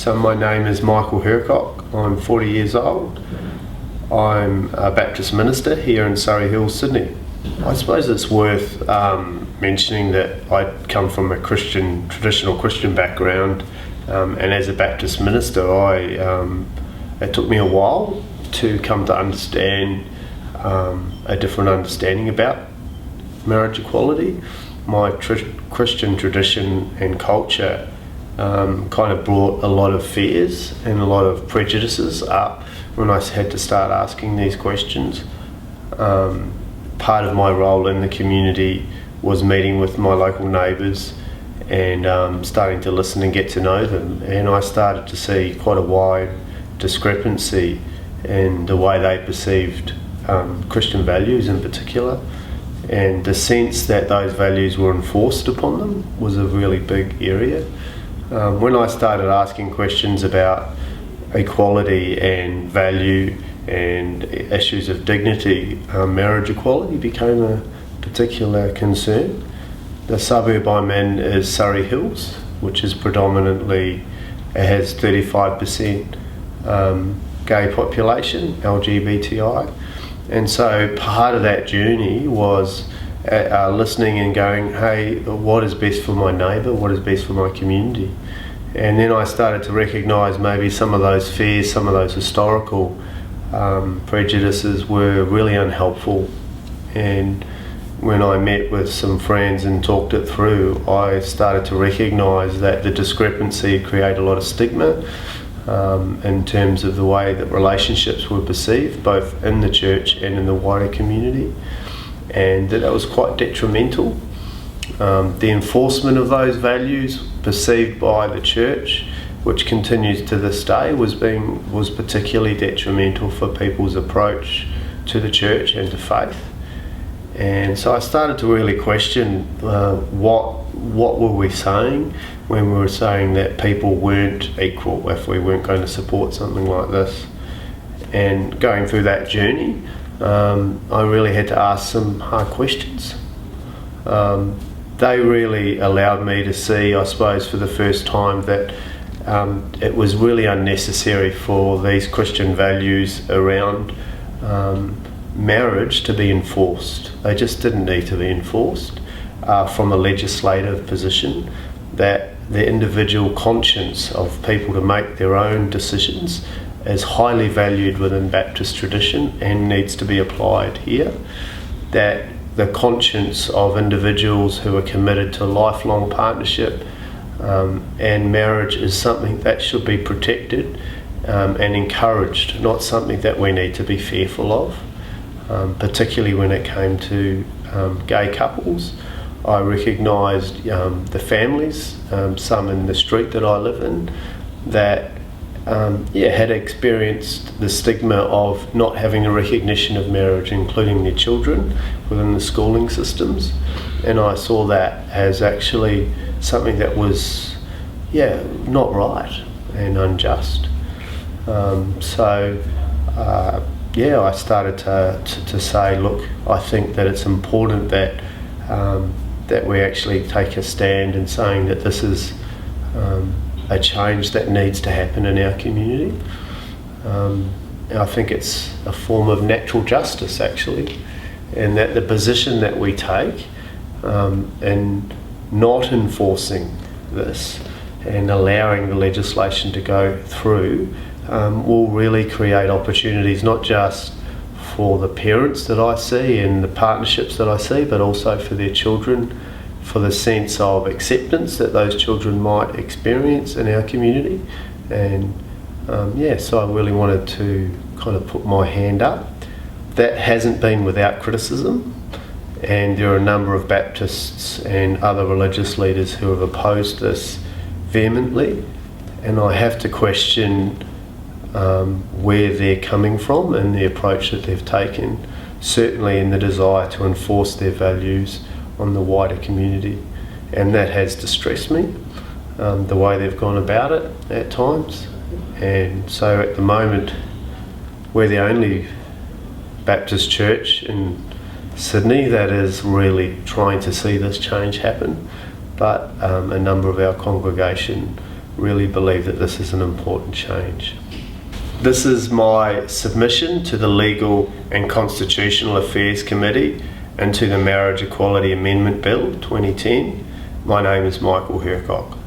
So my name is Michael Hercock. I'm 40 years old. I'm a Baptist minister here in Surrey Hills, Sydney. I suppose it's worth mentioning that I come from a traditional Christian background, and as a Baptist minister, it took me a while to come to understand a different understanding about marriage equality. My Christian tradition and culture kind of brought a lot of fears and a lot of prejudices up when I had to start asking these questions. Part of my role in the community was meeting with my local neighbours and starting to listen and get to know them, and I started to see quite a wide discrepancy in the way they perceived Christian values in particular, and the sense that those values were enforced upon them was a really big area. When I started asking questions about equality and value and issues of dignity, marriage equality became a particular concern. The suburb I'm in is Surrey Hills, which is predominantly, it has 35% gay population, LGBTI, and so part of that journey was listening and going, hey, what is best for my neighbour, what is best for my community? And then I started to recognise maybe some of those fears, some of those historical prejudices were really unhelpful. And when I met with some friends and talked it through, I started to recognise that the discrepancy created a lot of stigma in terms of the way that relationships were perceived, both in the church and in the wider community, and that was quite detrimental. The enforcement of those values perceived by the church, which continues to this day, was particularly detrimental for people's approach to the church and to faith. And so I started to really question what were we saying when we were saying that people weren't equal if we weren't going to support something like this. And going through that journey, I really had to ask some hard questions. They really allowed me to see, I suppose, for the first time that it was really unnecessary for these Christian values around marriage to be enforced. They just didn't need to be enforced from a legislative position, that the individual conscience of people to make their own decisions is highly valued within Baptist tradition and needs to be applied here, that the conscience of individuals who are committed to lifelong partnership and marriage is something that should be protected and encouraged, not something that we need to be fearful of, particularly when it came to gay couples. I recognised the families, some in the street that I live in, that had experienced the stigma of not having a recognition of marriage, including their children, within the schooling systems. And I saw that as actually something that was, not right and unjust. I started to say, look, I think that it's important that that we actually take a stand in saying that this is a change that needs to happen in our community. I think it's a form of natural justice, actually, and that the position that we take in not enforcing this and allowing the legislation to go through will really create opportunities, not just for the parents that I see and the partnerships that I see, but also for their children, for the sense of acceptance that those children might experience in our community. And so I really wanted to kind of put my hand up. That hasn't been without criticism, and there are a number of Baptists and other religious leaders who have opposed this vehemently, and I have to question where they're coming from and the approach that they've taken, certainly in the desire to enforce their values on the wider community. And that has distressed me, the way they've gone about it at times. And so at the moment, we're the only Baptist church in Sydney that is really trying to see this change happen, but a number of our congregation really believe that this is an important change. This is my submission to the Legal and Constitutional Affairs Committee and to the Marriage Equality Amendment Bill 2010. My name is Michael Hercock.